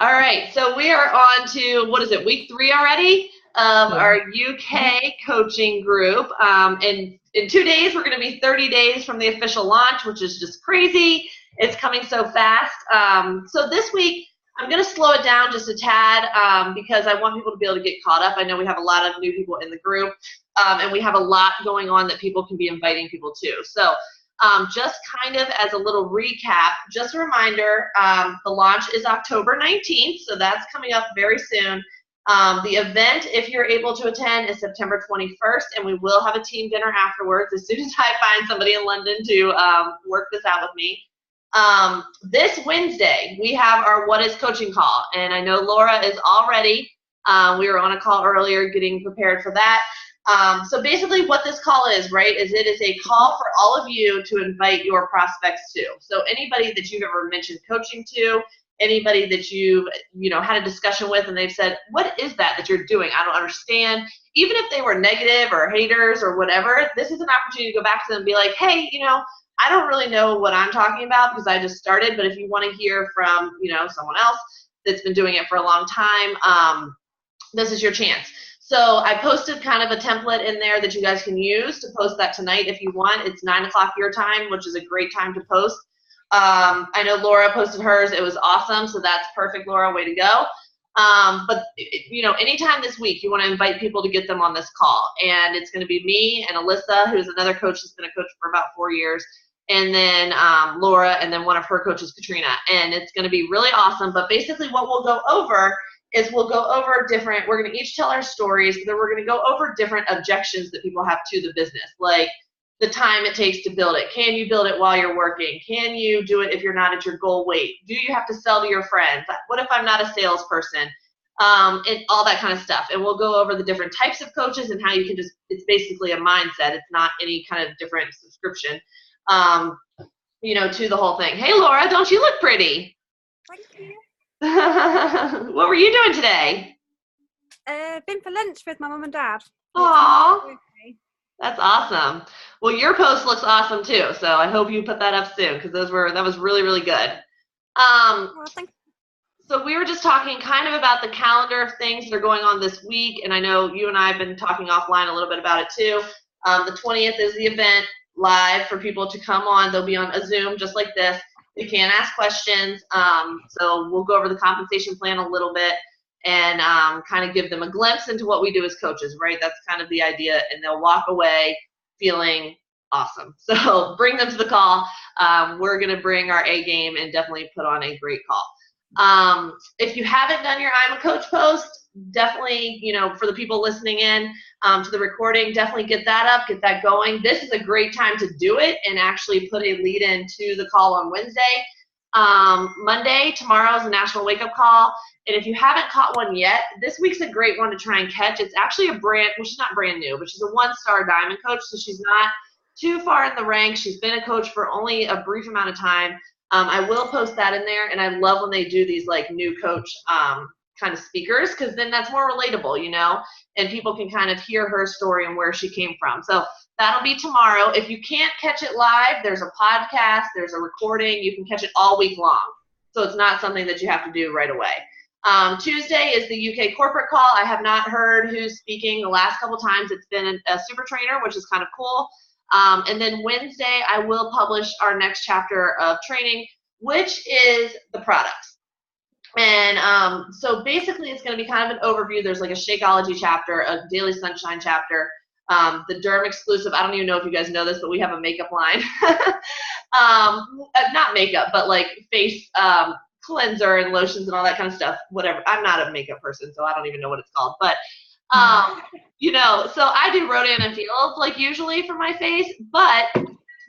All right, so we are on to, what is it, week 3 already of Yeah. our UK coaching group. And in 2 days, we're going to be 30 days from the official launch, which is just crazy. It's coming so fast. So this week, I'm going to slow it down just a tad because I want people to be able to get caught up. I know we have a lot of new people in the group, and we have a lot going on that people can be inviting people to. So just kind of as a little recap, just a reminder, the launch is October 19th, so that's coming up very soon. The event, if you're able to attend, is September 21st, and we will have a team dinner afterwards as soon as I find somebody in London to work this out with me. This Wednesday, we have our What is Coaching call, and I know Laura is all ready. We were on a call earlier getting prepared for that. So basically what this call is, right, is it is a call for all of you to invite your prospects to. So anybody that you've ever mentioned coaching to, anybody that you've, had a discussion with and they've said, what is that you're doing? I don't understand. Even if they were negative or haters or whatever, this is an opportunity to go back to them and be like, hey, I don't really know what I'm talking about because I just started, but if you want to hear from, someone else that's been doing it for a long time, this is your chance. So I posted kind of a template in there that you guys can use to post that tonight if you want. It's 9 o'clock your time, which is a great time to post. I know Laura posted hers. It was awesome. So that's perfect, Laura. Way to go. But anytime this week you want to invite people to get them on this call, and it's going to be me and Alyssa, who's another coach that's been a coach for about 4 years, and then Laura, and then one of her coaches, Katrina, and it's going to be really awesome. But basically what we'll go over is we're going to each tell our stories, but then we're going to go over different objections that people have to the business, like the time it takes to build it. Can you build it while you're working? Can you do it if you're not at your goal weight? Do you have to sell to your friends? What if I'm not a salesperson? And all that kind of stuff. And we'll go over the different types of coaches and how you can it's basically a mindset. It's not any kind of different subscription, to the whole thing. Hey, Laura, don't you look pretty? Thank you. What were you doing today? Been for lunch with my mum and dad. Aww, that's awesome. Well, your post looks awesome too, so I hope you put that up soon because that was really, really good. Thank you. So we were just talking kind of about the calendar of things that are going on this week, and I know you and I have been talking offline a little bit about it too. The 20th is the event live for people to come on. They'll be on a Zoom just like this. They can ask questions. So we'll go over the compensation plan a little bit and kind of give them a glimpse into what we do as coaches, right? That's kind of the idea, and they'll walk away feeling awesome. So bring them to the call. We're going to bring our A game and definitely put on a great call. If you haven't done your I'm a Coach post, definitely, for the people listening in to the recording, definitely get that up, get that going. This is a great time to do it and actually put a lead in to the call on Wednesday. Monday, tomorrow is a national wake-up call. And if you haven't caught one yet, this week's a great one to try and catch. It's actually she's not brand new, but she's a 1-star diamond coach, so she's not too far in the ranks. She's been a coach for only a brief amount of time. I will post that in there, and I love when they do these like new coach kind of speakers because then that's more relatable, and people can kind of hear her story and where she came from. So that'll be tomorrow. If you can't catch it live, there's a podcast, there's a recording. You can catch it all week long. So it's not something that you have to do right away. Tuesday is the UK corporate call. I have not heard who's speaking the last couple times. It's been a super trainer, which is kind of cool. And then Wednesday, I will publish our next chapter of training, which is the products. And so basically, it's going to be kind of an overview. There's like a Shakeology chapter, a Daily Sunshine chapter, the Derm exclusive. I don't even know if you guys know this, but we have a makeup line. Not makeup, but like face cleanser and lotions and all that kind of stuff. Whatever. I'm not a makeup person, so I don't even know what it's called. But so I do Rodan and Fields like usually for my face, but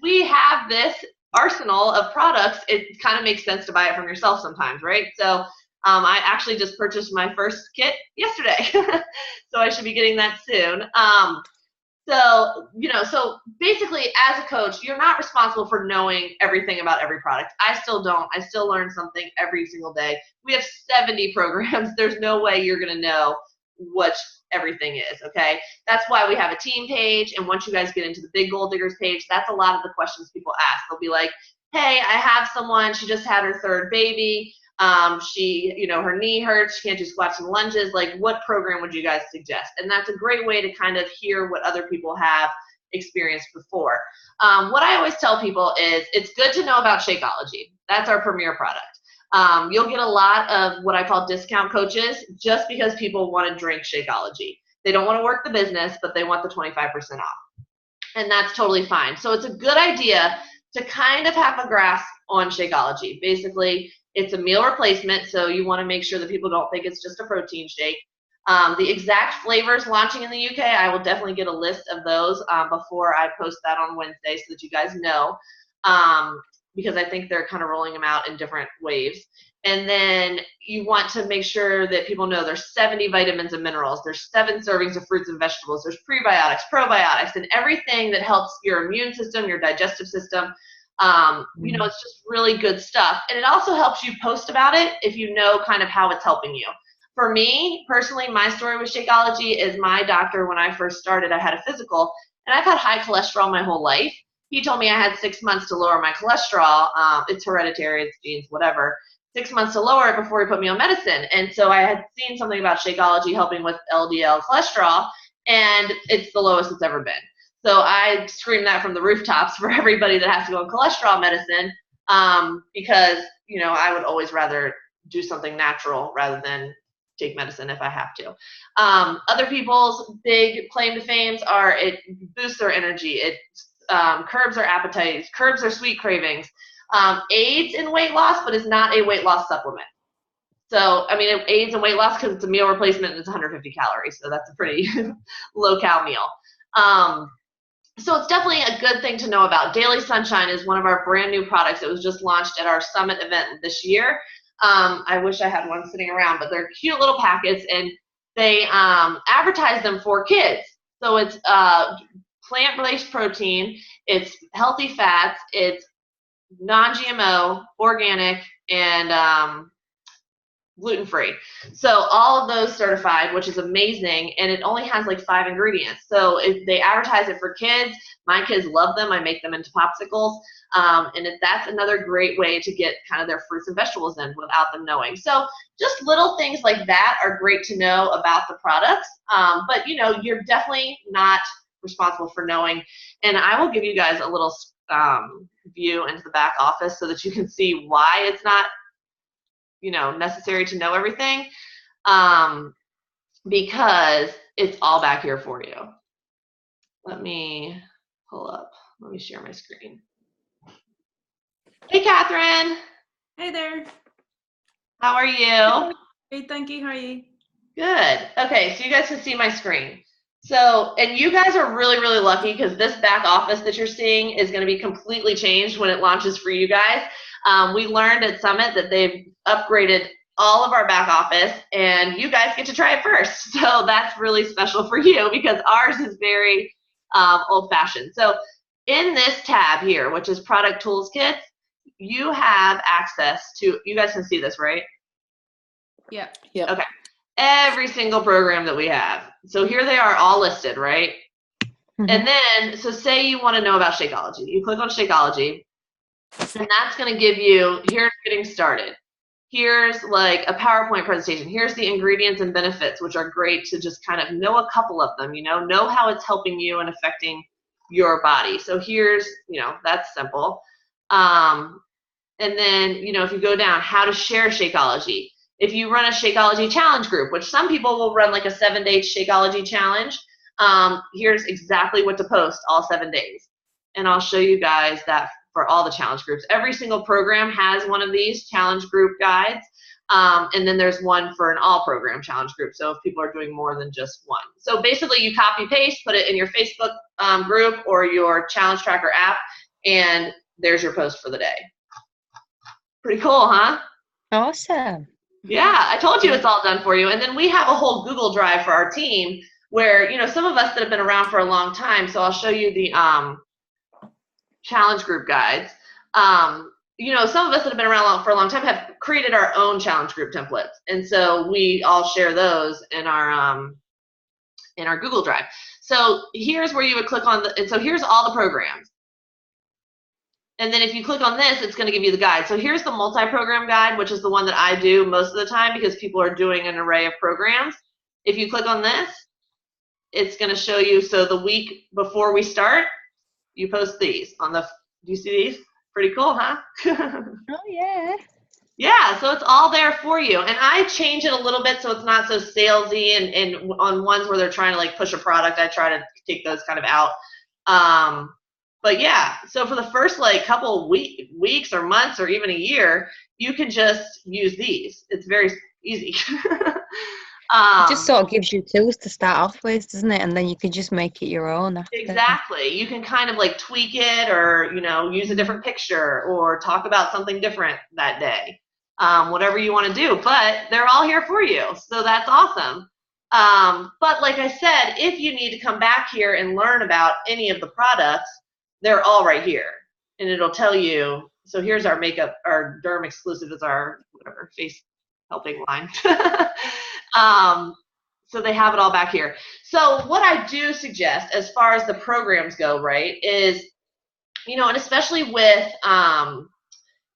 we have this arsenal of products. It kind of makes sense to buy it from yourself sometimes, right? So I actually just purchased my first kit yesterday, so I should be getting that soon. So basically as a coach, you're not responsible for knowing everything about every product. I still don't. I still learn something every single day. We have 70 programs. There's no way you're going to know what everything is, okay? That's why we have a team page, and once you guys get into the Big Goal Diggers page, that's a lot of the questions people ask. They'll be like, hey, I have someone, she just had her 3rd baby. She, her knee hurts, she can't do squats and lunges. Like, what program would you guys suggest? And that's a great way to kind of hear what other people have experienced before. What I always tell people is it's good to know about Shakeology. That's our premier product. You'll get a lot of what I call discount coaches just because people want to drink Shakeology. They don't want to work the business, but they want the 25% off. And that's totally fine. So it's a good idea to kind of have a grasp on Shakeology. Basically, it's a meal replacement, so you want to make sure that people don't think it's just a protein shake. The exact flavors launching in the UK, I will definitely get a list of those before I post that on Wednesday so that you guys know, because I think they're kind of rolling them out in different waves. And then you want to make sure that people know there's 70 vitamins and minerals. There's 7 servings of fruits and vegetables. There's prebiotics, probiotics, and everything that helps your immune system, your digestive system. It's just really good stuff. And it also helps you post about it if you know kind of how it's helping you. For me, personally, my story with Shakeology is my doctor, when I first started, I had a physical, and I've had high cholesterol my whole life. He told me I had 6 months to lower my cholesterol. It's hereditary, it's genes, whatever. 6 months to lower it before he put me on medicine. And so I had seen something about Shakeology helping with LDL cholesterol, and it's the lowest it's ever been. So I scream that from the rooftops for everybody that has to go on cholesterol medicine, because, I would always rather do something natural rather than take medicine if I have to. Other people's big claim to fame are it boosts their energy, it curbs their appetite, curbs their sweet cravings, aids in weight loss, but is not a weight loss supplement. So, it aids in weight loss because it's a meal replacement and it's 150 calories, so that's a pretty low-cal meal. So it's definitely a good thing to know about. Daily Sunshine is one of our brand new products. It was just launched at our summit event this year. I wish I had one sitting around, but they're cute little packets, and they advertise them for kids. So it's plant-based protein, it's healthy fats, it's non-GMO, organic, and gluten-free. So all of those certified, which is amazing, and it only has like 5 ingredients. So if they advertise it for kids, my kids love them. I make them into popsicles, and that's another great way to get kind of their fruits and vegetables in without them knowing. So just little things like that are great to know about the products, but you're definitely not responsible for knowing. And I will give you guys a little view into the back office so that you can see why it's not necessary to know everything, because it's all back here for you. Let me pull up. Let me share my screen. Hey, Catherine. Hey there. How are you? Hey, thank you. How are you? Good. Okay, so you guys can see my screen. So, and you guys are really, really lucky because this back office that you're seeing is going to be completely changed when it launches for you guys. We learned at Summit that they've upgraded all of our back office, and you guys get to try it first. So that's really special for you because ours is very old-fashioned. So in this tab here, which is Product Tools Kits, you have access to, you guys can see this, right? Yep. Okay. Every single program that we have. So here they are all listed, right? Mm-hmm. And then, so say you want to know about Shakeology. You click on Shakeology, and that's going to give you, here's getting started. Here's like a PowerPoint presentation. Here's the ingredients and benefits, which are great to just kind of know a couple of them, know how it's helping you and affecting your body. So here's, that's simple. And then, if you go down, how to share Shakeology. If you run a Shakeology challenge group, which some people will run like a 7-day Shakeology challenge, here's exactly what to post all 7 days. And I'll show you guys that for all the challenge groups. Every single program has one of these challenge group guides. And then there's one for an all program challenge group. So if people are doing more than just one. So basically you copy paste, put it in your Facebook group or your challenge tracker app, and there's your post for the day. Pretty cool, huh? Awesome. Yeah, I told you it's all done for you. And then we have a whole Google Drive for our team where, some of us that have been around for a long time, so I'll show you the challenge group guides. Some of us that have been around for a long time have created our own challenge group templates. And so we all share those in our Google Drive. So here's where you would click on and so here's all the programs. And then if you click on this, it's going to give you the guide. So here's the multi-program guide, which is the one that I do most of the time because people are doing an array of programs. If you click on this, it's going to show you, so the week before we start, you post these on the, do you see these? Pretty cool, huh? Oh, yeah. Yeah, so it's all there for you. And I change it a little bit so it's not so salesy, and on ones where they're trying to like push a product, I try to take those kind of out. But yeah, so for the first like couple weeks or months or even a year, you can just use these. It's very easy. It just sort of gives you tools to start off with, doesn't it? And then you can just make it your own after. Exactly. You can kind of like tweak it, or, you know, use a different picture or talk about something different that day. Whatever you want to do, but they're all here for you. So that's awesome. But like I said, if you need to come back here and learn about any of the products, they're all right here. And it'll tell you, so here's our makeup, our derm exclusive is our whatever face helping line. So they have it all back here. So what I do suggest as far as the programs go, right, is, you know, and especially with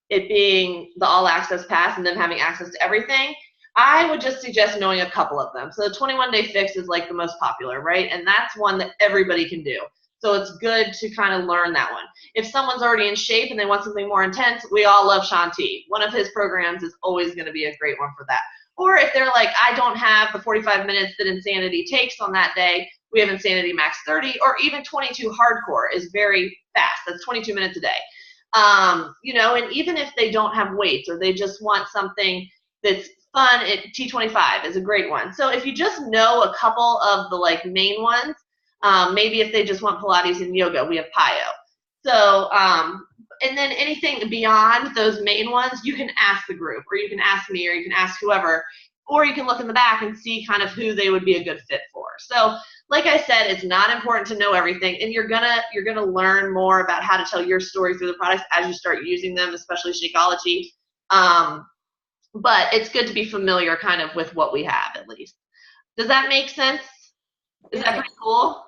it being the all access pass and them having access to everything, I would just suggest knowing a couple of them. So the 21-day fix is like the most popular, right? And that's one that everybody can do. So it's good to kind of learn that one. If someone's already in shape and they want something more intense, we all love Shaun T. One of his programs is always going to be a great one for that. Or if they're like, I don't have the 45 minutes that Insanity takes on that day, we have Insanity Max 30, or even 22 Hardcore is very fast. That's 22 minutes a day. You know, and even if they don't have weights or they just want something that's fun, T25 is a great one. So if you just know a couple of the like main ones, maybe if they just want Pilates and yoga, we have PiYo. So, and then anything beyond those main ones, you can ask the group, or you can ask me, or you can ask whoever, or you can look in the back and see kind of who they would be a good fit for. So like I said, it's not important to know everything, and you're gonna learn more about how to tell your story through the products as you start using them, especially Shakeology. But it's good to be familiar kind of with what we have, at least. Does that make sense? Is that pretty cool?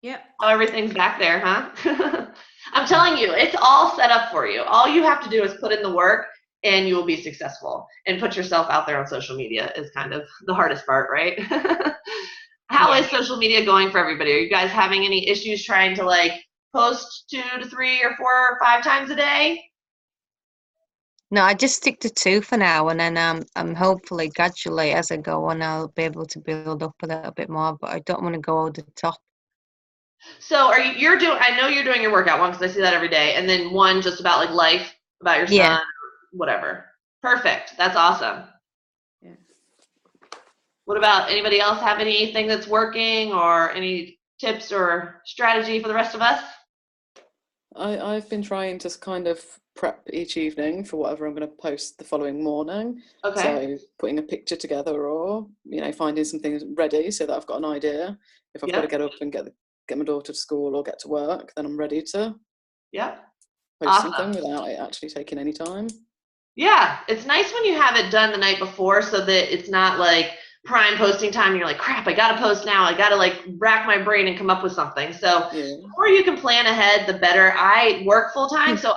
Yep. How everything's back there, huh? I'm telling you, it's all set up for you. All you have to do is put in the work, and you will be successful. And put yourself out there on social media is kind of the hardest part, right? How is social media going for everybody? Are you guys having any issues trying to like post 2 to 3 or 4 or 5 times a day? No, I just stick to 2 for now, and then I'm hopefully gradually as I go on, I'll be able to build up a little bit more. But I don't want to go over the top. So you're doing? I know you're doing your workout one because I see that every day, and then one just about like life, about your son, or whatever. Perfect. That's awesome. Yeah. What about anybody else have anything that's working, or any tips or strategy for the rest of us? I've been trying to kind of prep each evening for whatever I'm going to post the following morning. Okay. So putting a picture together, or, you know, finding something ready so that I've got an idea. If I've got to get up and get my daughter to school or get to work, then I'm ready to post something without it actually taking any time. Yeah, it's nice when you have it done the night before so that it's not like prime posting time and you're like, crap, I gotta post now. I gotta like rack my brain and come up with something. So the more you can plan ahead, the better. I work full time, so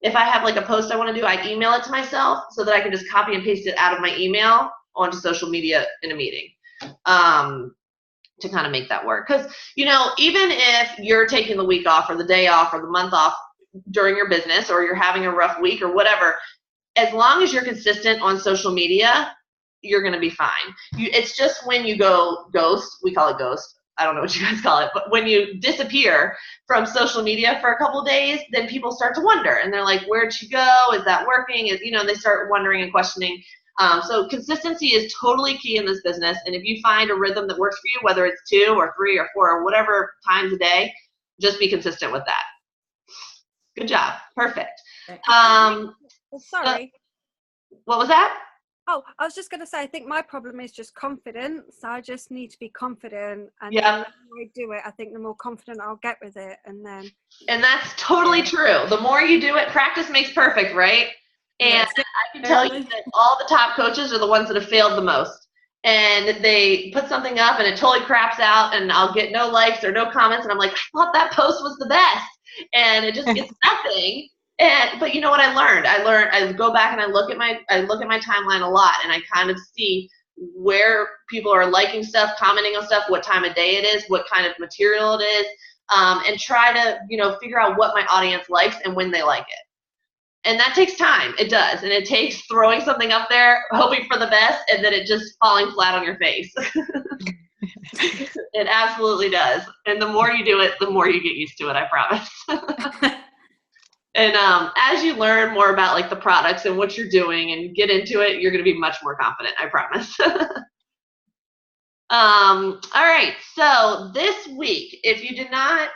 if I have like a post I want to do, I email it to myself so that I can just copy and paste it out of my email onto social media in a meeting. To kind of make that work. Because, you know, even if you're taking the week off or the day off or the month off during your business, or you're having a rough week or whatever, as long as you're consistent on social media, you're going to be fine. It's just when you go ghost, we call it ghost, I don't know what you guys call it, but when you disappear from social media for a couple of days, then people start to wonder, and they're like, where'd you go? Is that working? You know, they start wondering and questioning. So consistency is totally key in this business, and if you find a rhythm that works for you, whether it's 2 or 3 or 4 or whatever times a day, just be consistent with that. Good job. Perfect. Sorry. What was that? Oh, I was just going to say, I think my problem is just confidence. I just need to be confident, and Yeah. then the more I do it, I think the more confident I'll get with it, and that's totally true. The more you do it, practice makes perfect, right? And I can tell you that all the top coaches are the ones that have failed the most. And they put something up and it totally craps out, and I'll get no likes or no comments, and I'm like, I thought that post was the best. And it just gets nothing. But you know what I learned? I go back and I look at my timeline a lot, and I kind of see where people are liking stuff, commenting on stuff, what time of day it is, what kind of material it is, and try to, figure out what my audience likes and when they like it. And that takes time. It does. And it takes throwing something up there, hoping for the best, and then it just falling flat on your face. It absolutely does. And the more you do it, the more you get used to it, I promise. And as you learn more about like the products and what you're doing and get into it, you're going to be much more confident, I promise. All right, so this week, if you did not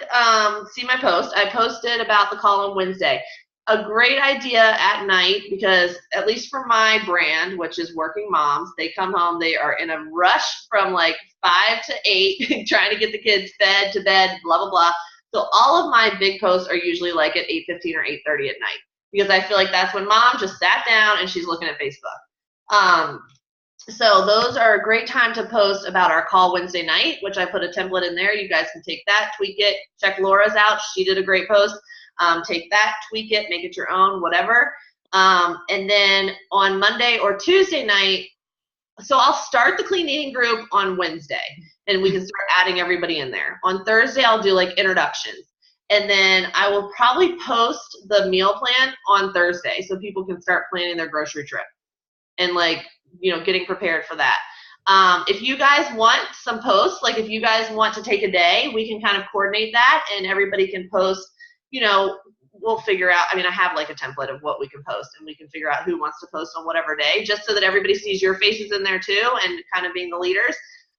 see my post, I posted about the call on Wednesday. A great idea at night, because at least for my brand, which is Working Moms, they come home, they are in a rush from like 5 to 8, trying to get the kids fed to bed, blah, blah, blah. So all of my big posts are usually like at 8:15 or 8:30 at night, because I feel like that's when mom just sat down and she's looking at Facebook. So those are a great time to post about our call Wednesday night, which I put a template in there. You guys can take that, tweak it, check Laura's out. She did a great post. Take that, tweak it, make it your own, whatever. And then on Monday or Tuesday night, so I'll start the clean eating group on Wednesday, and we can start adding everybody in there. On Thursday, I'll do like introductions. And then I will probably post the meal plan on Thursday so people can start planning their grocery trip and like, getting prepared for that. If you guys want some posts, like if you guys want to take a day, we can kind of coordinate that and everybody can post, we'll figure out, I have like a template of what we can post, and we can figure out who wants to post on whatever day, just so that everybody sees your faces in there too, and kind of being the leaders.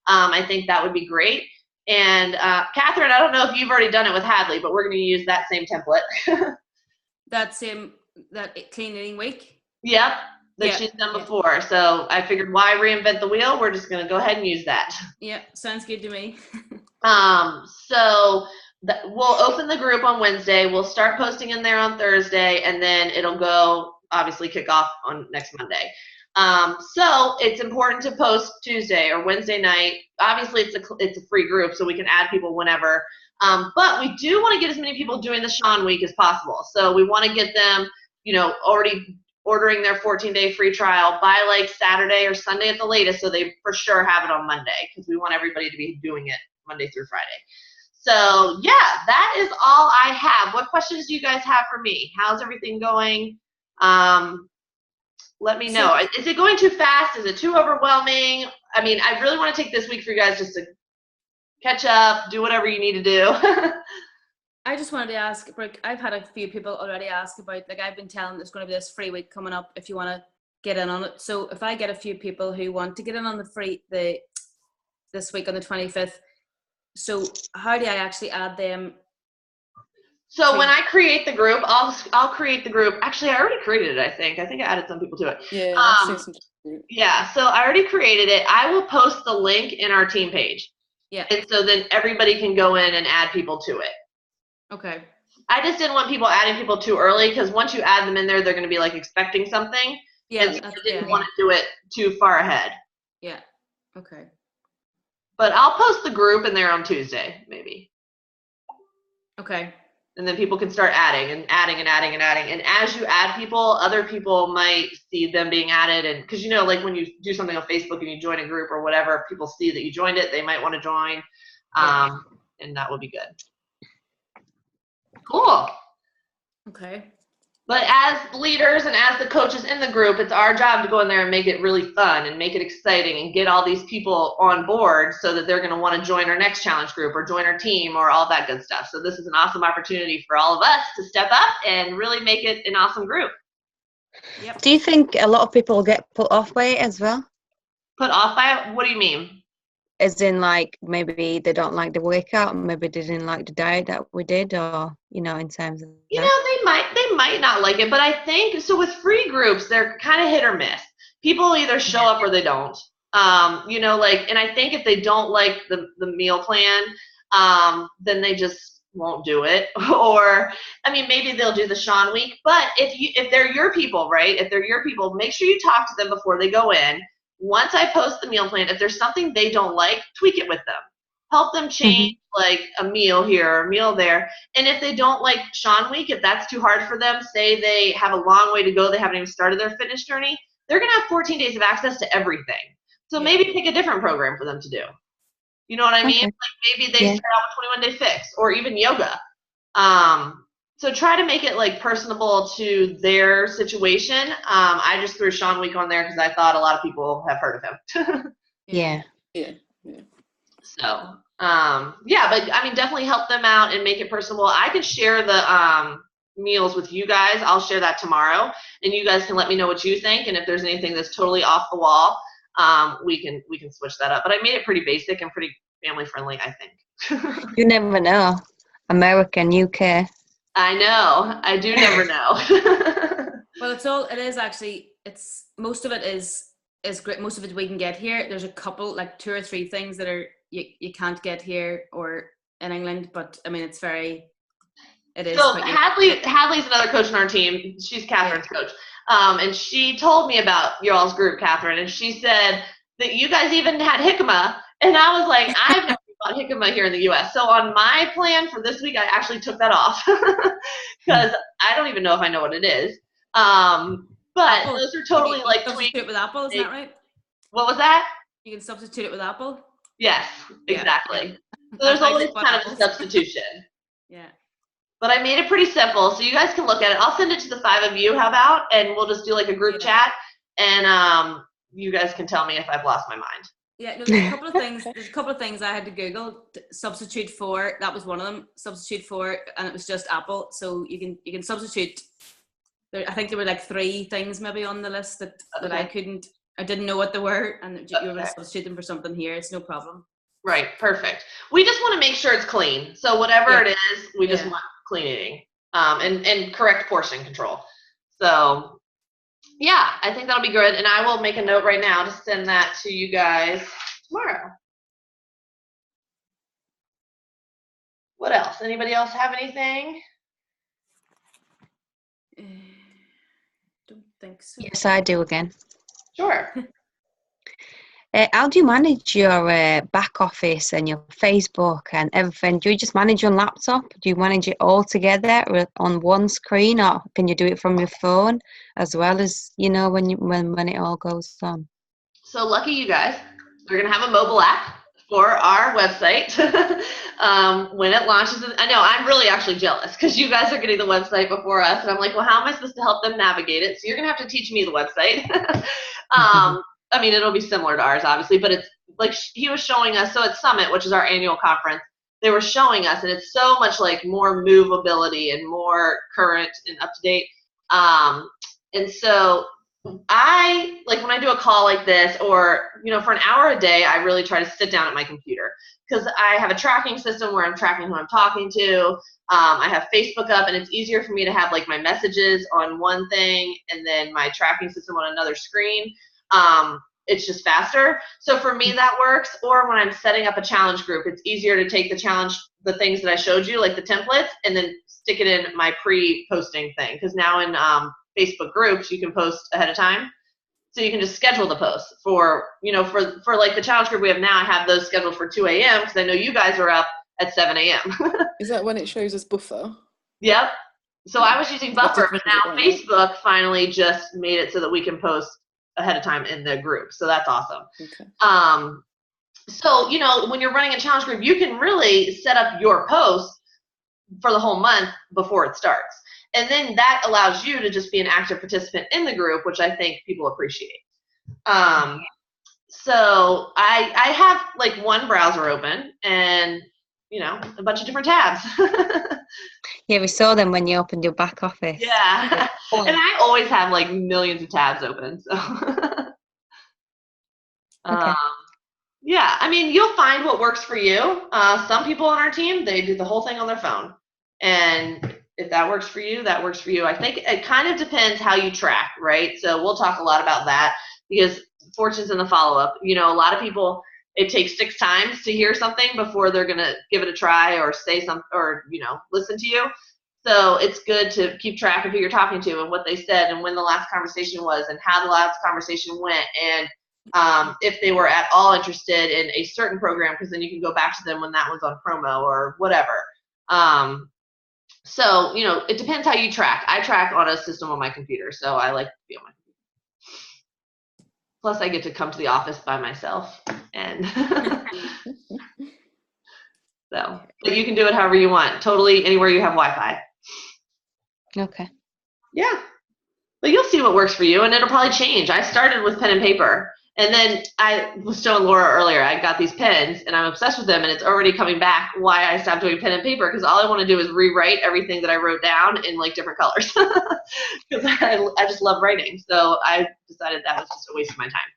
I think that would be great. And Catherine, I don't know if you've already done it with Hadley, but we're going to use that same template. That clean eating week? Yep, she's done before. So I figured, why reinvent the wheel? We're just going to go ahead and use that. Yeah, sounds good to me. So we'll open the group on Wednesday. We'll start posting in there on Thursday, and then it'll go, obviously, kick off on next Monday. So it's important to post Tuesday or Wednesday night. Obviously, it's a free group, so we can add people whenever. But we do want to get as many people doing the Sean Week as possible. So we want to get them, already ordering their 14-day free trial by like Saturday or Sunday at the latest, so they for sure have it on Monday, because we want everybody to be doing it Monday through Friday. So yeah, that is all I have. What questions do you guys have for me? How's everything going? Let me know. Is it going too fast? Is it too overwhelming? I really want to take this week for you guys just to catch up, do whatever you need to do. I just wanted to ask, Brooke, I've had a few people already ask about, like, I've been telling them there's going to be this free week coming up if you want to get in on it. So if I get a few people who want to get in on this week on the 25th, so how do I actually add them? So when I create the group, I'll create the group. Actually, I already created it, I think. I added some people to it. Yeah, yeah, so I already created it. I will post the link in our team page. Yeah. And so then everybody can go in and add people to it. Okay. I just didn't want people adding people too early, because once you add them in there, they're going to be like expecting something. Yeah. And so I didn't want to do it too far ahead. Yeah. Okay. But I'll post the group in there on Tuesday, maybe. Okay. And then people can start adding and adding and adding and adding. And as you add people, other people might see them being added. And because, like when you do something on Facebook and you join a group or whatever, people see that you joined it. They might want to join. And that will be good. Cool. Okay. But as leaders and as the coaches in the group, it's our job to go in there and make it really fun and make it exciting and get all these people on board so that they're going to want to join our next challenge group or join our team or all that good stuff. So this is an awesome opportunity for all of us to step up and really make it an awesome group. Yep. Do you think a lot of people get put off by it as well? Put off by it? What do you mean? As in, like, maybe they don't like the workout, maybe they didn't like the diet that we did, or, in terms of that. They might not like it, but I think, so with free groups, they're kind of hit or miss. People either show up or they don't. And I think if they don't like the meal plan, then they just won't do it. Or, maybe they'll do the Sean Week, but if they're your people, right? If they're your people, make sure you talk to them before they go in. Once I post the meal plan, if there's something they don't like, tweak it with them. help them change like a meal here or a meal there. And if they don't like Sean Week, if that's too hard for them, say they have a long way to go, they haven't even started their fitness journey, they're going to have 14 days of access to everything. So maybe pick a different program for them to do. You know what I mean? Okay. Like maybe they start out with 21 Day Fix or even yoga. So try to make it like personable to their situation. I just threw Sean Week on there because I thought a lot of people have heard of him. Yeah. So, but I mean, definitely help them out and make it personable. I can share the meals with you guys. I'll share that tomorrow, and you guys can let me know what you think. And if there's anything that's totally off the wall, we can switch that up. But I made it pretty basic and pretty family friendly, I think. You never know. American, UK. I know. I do never know. Well, it's most of it is great. Most of it we can get here. There's a couple, like 2 or 3 things that are you can't get here or in England, but I mean it is. So Hadley's another coach on our team. She's Catherine's coach. And she told me about your all's group, Catherine, and she said that you guys even had jicama. And I was like, I've never got jicama here in the US. So on my plan for this week, I actually took that off because I don't even know if I know what it is. But apple. Those are totally like substitute it with apple, is that right? What was that? You can substitute it with apple? Yes, exactly. Yeah. So there's always kind of a substitution. Yeah. But I made it pretty simple, so you guys can look at it. I'll send it to the 5 of you, how about? And we'll just do like a group chat, and you guys can tell me if I've lost my mind. Yeah, no, there's a couple of things. There's a couple of things I had to Google. Substitute for, that was one of them. Substitute for, and it was just apple. So you can substitute. I think there were like 3 things maybe on the list that I didn't know what they were, and you were going to substitute them for something here. It's no problem. Right, perfect. We just want to make sure it's clean. So whatever it is, we just want clean eating and correct portion control. So yeah, I think that'll be good. And I will make a note right now to send that to you guys tomorrow. What else? Anybody else have anything? Don't think so. Yes, I do again. Sure. How do you manage your back office and your Facebook and everything? Do you just manage your laptop? Do you manage it all together on one screen, or can you do it from your phone as well as when it all goes on? So lucky you guys. We're gonna have a mobile app for our website when it launches. I know I'm really actually jealous because you guys are getting the website before us, and I'm like, well, how am I supposed to help them navigate it? So you're gonna have to teach me the website. I mean, it'll be similar to ours, obviously, but it's like he was showing us. So at Summit, which is our annual conference, they were showing us, and it's so much like more movability and more current and up to date. And so I like when I do a call like this, or for an hour a day, I really try to sit down at my computer because I have a tracking system where I'm tracking who I'm talking to. I have Facebook up, and it's easier for me to have like my messages on one thing and then my tracking system on another screen. It's just faster. So for me, that works. Or when I'm setting up a challenge group, it's easier to take the things that I showed you, like the templates, and then stick it in my pre-posting thing. Because now in Facebook groups, you can post ahead of time. So you can just schedule the posts for like the challenge group we have now. I have those scheduled for 2 a.m. because I know you guys are up at 7 a.m. Is that when it shows us Buffer? Yep. So I was using Buffer, but now Facebook finally just made it so that we can post ahead of time in the group. So that's awesome. Okay. So, when you're running a challenge group, you can really set up your posts for the whole month before it starts. And then that allows you to just be an active participant in the group, which I think people appreciate. So I have like one browser open and, a bunch of different tabs. Yeah, we saw them when you opened your back office. Yeah. And I always have like millions of tabs open. So Okay. yeah, I mean, you'll find what works for you. Some people on our team, they do the whole thing on their phone. And if that works for you, that works for you. I think it kind of depends how you track, right? So we'll talk a lot about that because Fortune's in the follow-up. A lot of people, it takes 6 times to hear something before they're going to give it a try or say something or, listen to you. So it's good to keep track of who you're talking to and what they said and when the last conversation was and how the last conversation went and if they were at all interested in a certain program, because then you can go back to them when that one's on promo or whatever. So, you know, it depends how you track. I track on a system on my computer, so I like to be on my computer. Plus, I get to come to the office by myself, and so, but you can do it however you want. Totally anywhere you have Wi-Fi. Okay. Yeah. But you'll see what works for you, and it'll probably change. I started with pen and paper, and then I was showing Laura earlier, I got these pens, and I'm obsessed with them, and it's already coming back why I stopped doing pen and paper, because all I want to do is rewrite everything that I wrote down in, like, different colors, because I just love writing. So I decided that was just a waste of my time.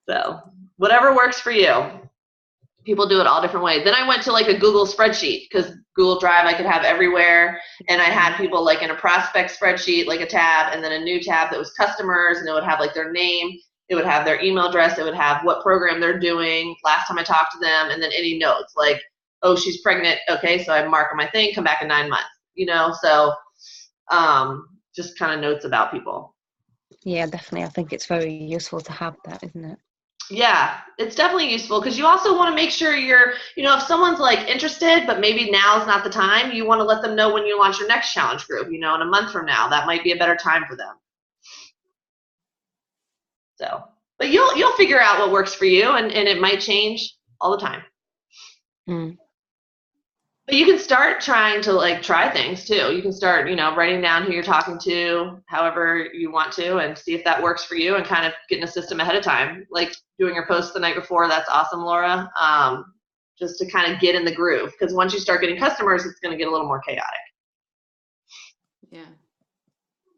So whatever works for you. People do it all different ways. Then I went to like a Google spreadsheet, because Google Drive I could have everywhere, and I had people like in a prospect spreadsheet, like a tab, and then a new tab that was customers, and it would have like their name, it would have their email address, it would have what program they're doing, last time I talked to them, and then any notes like, oh, she's pregnant, okay, so I mark on my thing, come back in 9 months, you know, so just kind of notes about people. Yeah, definitely. I think it's very useful to have that, isn't it? Yeah, it's definitely useful, because you also want to make sure you're, you know, if someone's like interested, but maybe now's not the time, you want to let them know when you launch your next challenge group, you know, in a month from now, that might be a better time for them. So, but you'll figure out what works for you, and it might change all the time. But you can start trying to like try things too. You can start, you know, writing down who you're talking to, however you want to, and see if that works for you, and kind of getting a system ahead of time. Like doing your posts the night before, that's awesome, Laura. Just to kind of get in the groove, because once you start getting customers, it's going to get a little more chaotic. Yeah.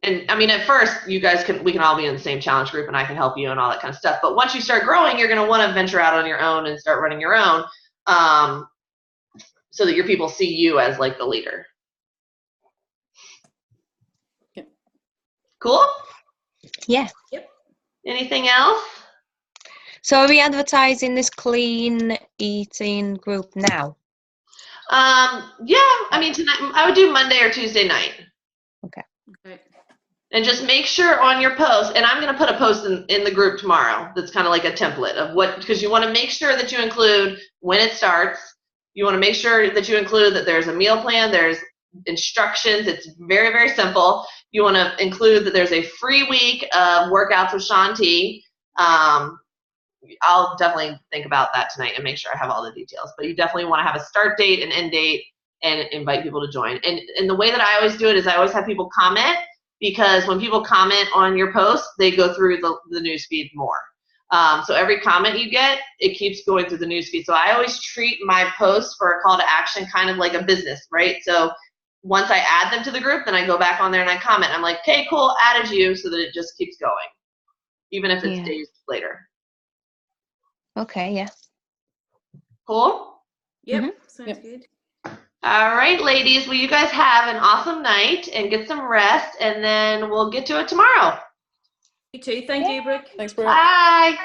And I mean, at first, we can all be in the same challenge group, and I can help you and all that kind of stuff. But once you start growing, you're going to want to venture out on your own and start running your own. So that your people see you as like the leader. Yeah. Cool? Yeah. Yep. Anything else? So are we advertising this clean eating group now? Yeah, I mean, tonight, I would do Monday or Tuesday night. Okay. Okay. And just make sure on your post, and I'm going to put a post in the group tomorrow that's kind of like a template of what, because you want to make sure that you include when it starts. You want to make sure that you include that there's a meal plan, there's instructions. It's very, very simple. You want to include that there's a free week of workouts with Shaun T. I'll definitely think about that tonight and make sure I have all the details. But you definitely want to have a start date, an end date, and invite people to join. And the way that I always do it is I always have people comment, because when people comment on your post, they go through the newsfeed more. So every comment you get, it keeps going through the newsfeed. So I always treat my posts for a call to action kind of like a business, right? So once I add them to the group, then I go back on there and I comment. I'm like, okay, cool, added you, so that it just keeps going, even if it's days later. Okay, yeah. Cool? Yep, sounds good. All right, ladies. Well, you guys have an awesome night and get some rest, and then we'll get to it tomorrow. You too. Thank you, Brooke. Thanks, Brooke. Bye.